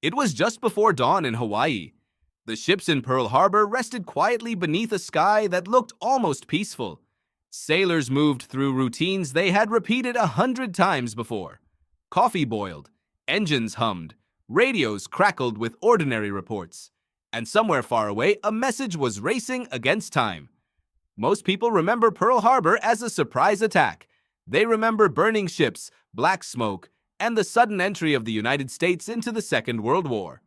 It was just before dawn in Hawaii. The ships in Pearl Harbor rested quietly beneath a sky that looked almost peaceful. Sailors moved through routines they had repeated 100 times before. Coffee boiled, engines hummed, radios crackled with ordinary reports. And somewhere far away, a message was racing against time. Most people remember Pearl Harbor as a surprise attack. They remember burning ships, black smoke, and the sudden entry of the United States into the Second World War.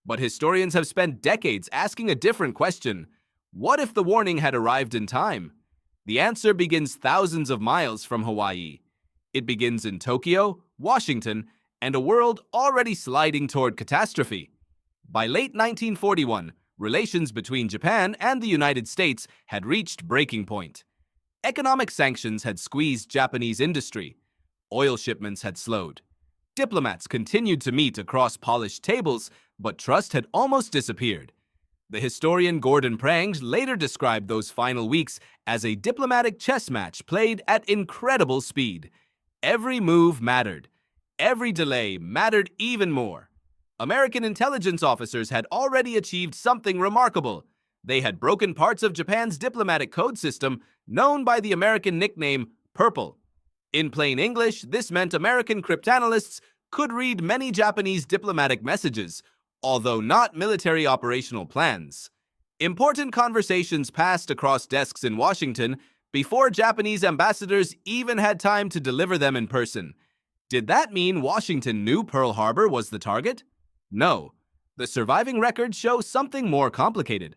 But historians have spent decades asking a different question. What if the warning had arrived in time? The answer begins thousands of miles from Hawaii. It begins in Tokyo, Washington, and a world already sliding toward catastrophe. By late 1941, relations between Japan and the United States had reached breaking point. Economic sanctions had squeezed Japanese industry. Oil shipments had slowed. Diplomats continued to meet across polished tables, but trust had almost disappeared. The historian Gordon Prange later described those final weeks as a diplomatic chess match played at incredible speed. Every move mattered. Every delay mattered even more. American intelligence officers had already achieved something remarkable. They had broken parts of Japan's diplomatic code system, known by the American nickname Purple. In plain English, this meant American cryptanalysts could read many Japanese diplomatic messages, although not military operational plans. Important conversations passed across desks in Washington before Japanese ambassadors even had time to deliver them in person. Did that mean Washington knew Pearl Harbor was the target? No. The surviving records show something more complicated.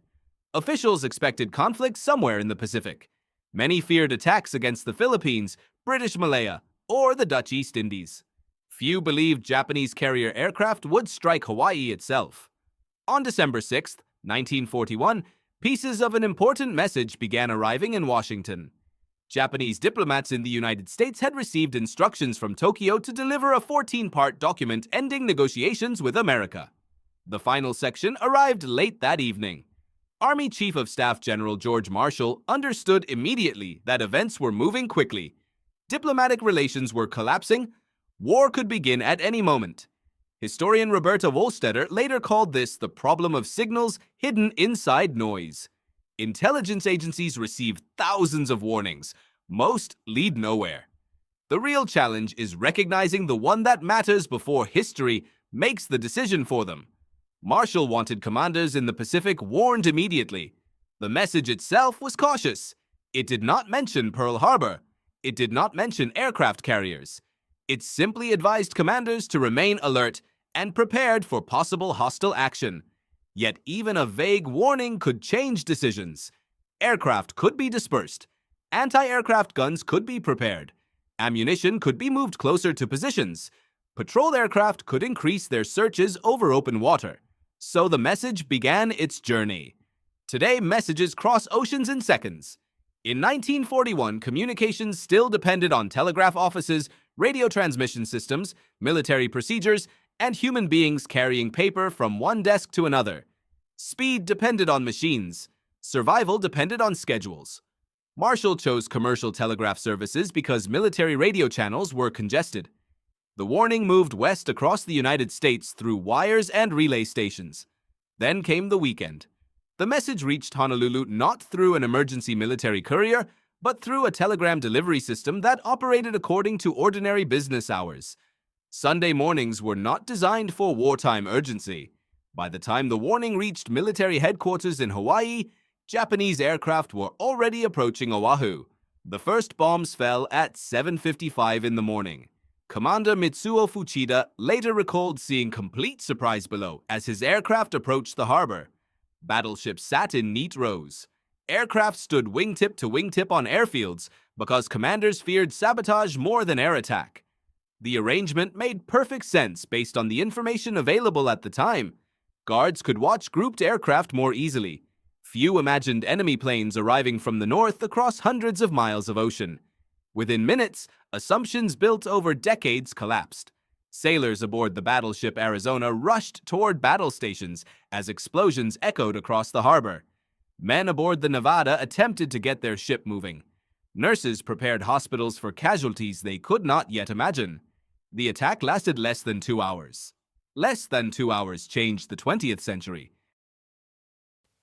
Officials expected conflict somewhere in the Pacific. Many feared attacks against the Philippines, British Malaya, or the Dutch East Indies. Few believed Japanese carrier aircraft would strike Hawaii itself. On December 6, 1941, pieces of an important message began arriving in Washington. Japanese diplomats in the United States had received instructions from Tokyo to deliver a 14-part document ending negotiations with America. The final section arrived late that evening. Army Chief of Staff General George Marshall understood immediately that events were moving quickly. Diplomatic relations were collapsing. War could begin at any moment. Historian Roberta Wohlstetter later called this the problem of signals hidden inside noise. Intelligence agencies receive thousands of warnings. Most lead nowhere. The real challenge is recognizing the one that matters before history makes the decision for them. Marshall wanted commanders in the Pacific warned immediately. The message itself was cautious. It did not mention Pearl Harbor. It did not mention aircraft carriers. It simply advised commanders to remain alert and prepared for possible hostile action. Yet even a vague warning could change decisions. Aircraft could be dispersed. Anti-aircraft guns could be prepared. Ammunition could be moved closer to positions. Patrol aircraft could increase their searches over open water. So the message began its journey. Today, messages cross oceans in seconds. In 1941, communications still depended on telegraph offices, radio transmission systems, military procedures, and human beings carrying paper from one desk to another. Speed depended on machines. Survival depended on schedules. Marshall chose commercial telegraph services because military radio channels were congested. The warning moved west across the United States through wires and relay stations. Then came the weekend. The message reached Honolulu not through an emergency military courier, but through a telegram delivery system that operated according to ordinary business hours. Sunday mornings were not designed for wartime urgency. By the time the warning reached military headquarters in Hawaii, Japanese aircraft were already approaching Oahu. The first bombs fell at 7:55 in the morning. Commander Mitsuo Fuchida later recalled seeing complete surprise below as his aircraft approached the harbor. Battleships sat in neat rows. Aircraft stood wingtip to wingtip on airfields because commanders feared sabotage more than air attack. The arrangement made perfect sense based on the information available at the time. Guards could watch grouped aircraft more easily. Few imagined enemy planes arriving from the north across hundreds of miles of ocean. Within minutes, assumptions built over decades collapsed. Sailors aboard the battleship Arizona rushed toward battle stations as explosions echoed across the harbor. Men aboard the Nevada attempted to get their ship moving. Nurses prepared hospitals for casualties they could not yet imagine. The attack lasted less than 2 hours. Less than 2 hours changed the 20th century.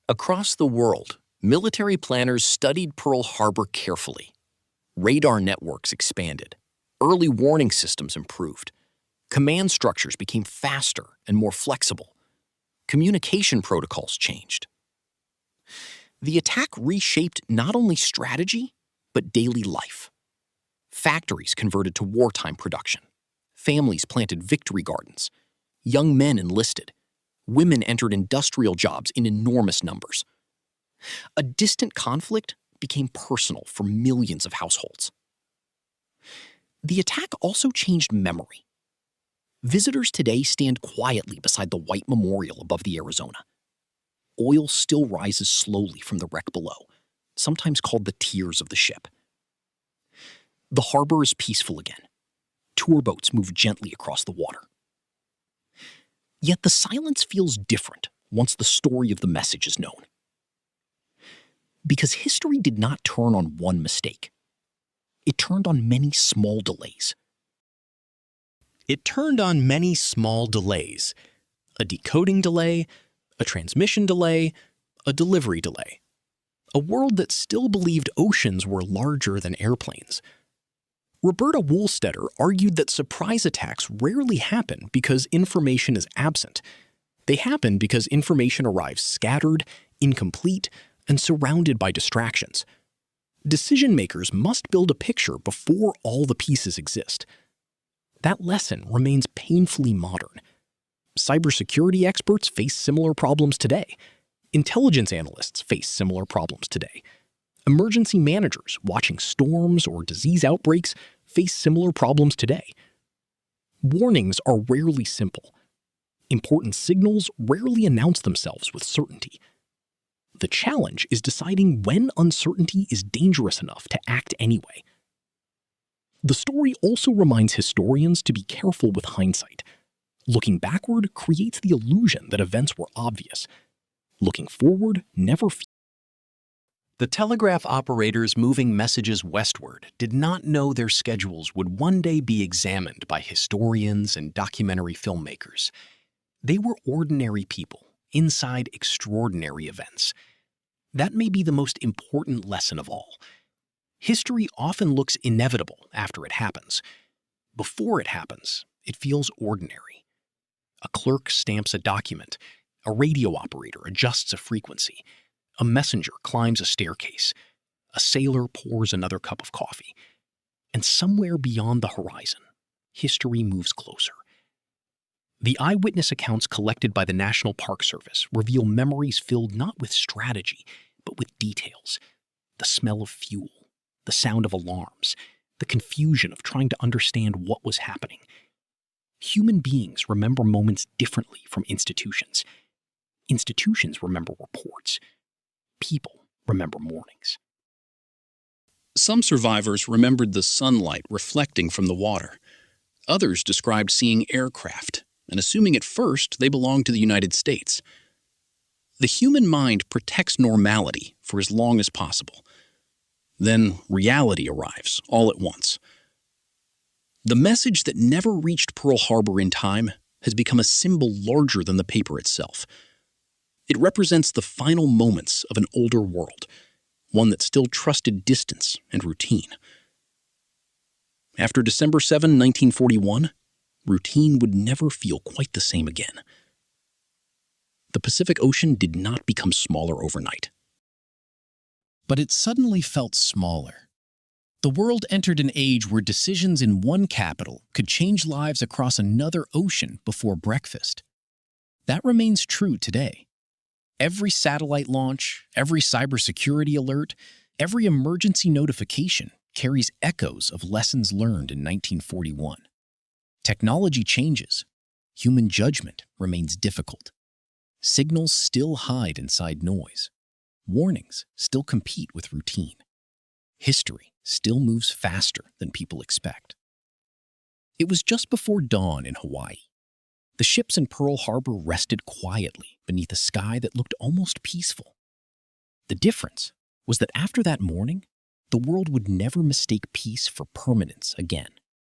Across the world, military planners studied Pearl Harbor carefully. Radar networks expanded. Early warning systems improved. Command structures became faster and more flexible. Communication protocols changed. The attack reshaped not only strategy, but daily life. Factories converted to wartime production. Families planted victory gardens. Young men enlisted. Women entered industrial jobs in enormous numbers. A distant conflict became personal for millions of households. The attack also changed memory. Visitors today stand quietly beside the white memorial above the Arizona. Oil still rises slowly from the wreck below, sometimes called the tears of the ship. The harbor is peaceful again. Tour boats move gently across the water. Yet the silence feels different once the story of the message is known. Because history did not turn on one mistake. It turned on many small delays. A decoding delay, a transmission delay, a delivery delay. A world that still believed oceans were larger than airplanes. Roberta Wohlstetter argued that surprise attacks rarely happen because information is absent. They happen because information arrives scattered, incomplete, and surrounded by distractions. Decision-makers must build a picture before all the pieces exist. That lesson remains painfully modern. Cybersecurity experts face similar problems today. Intelligence analysts face similar problems today. Emergency managers watching storms or disease outbreaks face similar problems today. Warnings are rarely simple. Important signals rarely announce themselves with certainty. The challenge is deciding when uncertainty is dangerous enough to act anyway. The story also reminds historians to be careful with hindsight. Looking backward creates the illusion that events were obvious. Looking forward never feels. The telegraph operators moving messages westward did not know their schedules would one day be examined by historians and documentary filmmakers. They were ordinary people inside extraordinary events. That may be the most important lesson of all. History often looks inevitable after it happens. Before it happens, it feels ordinary. A clerk stamps a document. A radio operator adjusts a frequency. A messenger climbs a staircase. A sailor pours another cup of coffee. And somewhere beyond the horizon, history moves closer. The eyewitness accounts collected by the National Park Service reveal memories filled not with strategy, but with details. The smell of fuel, the sound of alarms, the confusion of trying to understand what was happening. Human beings remember moments differently from institutions. Institutions remember reports. People remember mornings. Some survivors remembered the sunlight reflecting from the water. Others described seeing aircraft and assuming at first they belonged to the United States. The human mind protects normality for as long as possible. Then reality arrives all at once. The message that never reached Pearl Harbor in time has become a symbol larger than the paper itself. It represents the final moments of an older world, one that still trusted distance and routine. After December 7, 1941, routine would never feel quite the same again. The Pacific Ocean did not become smaller overnight. But it suddenly felt smaller. The world entered an age where decisions in one capital could change lives across another ocean before breakfast. That remains true today. Every satellite launch, every cybersecurity alert, every emergency notification carries echoes of lessons learned in 1941. Technology changes. Human judgment remains difficult. Signals still hide inside noise. Warnings still compete with routine. History still moves faster than people expect. It was just before dawn in Hawaii. The ships in Pearl Harbor rested quietly beneath a sky that looked almost peaceful. The difference was that after that morning, the world would never mistake peace for permanence again.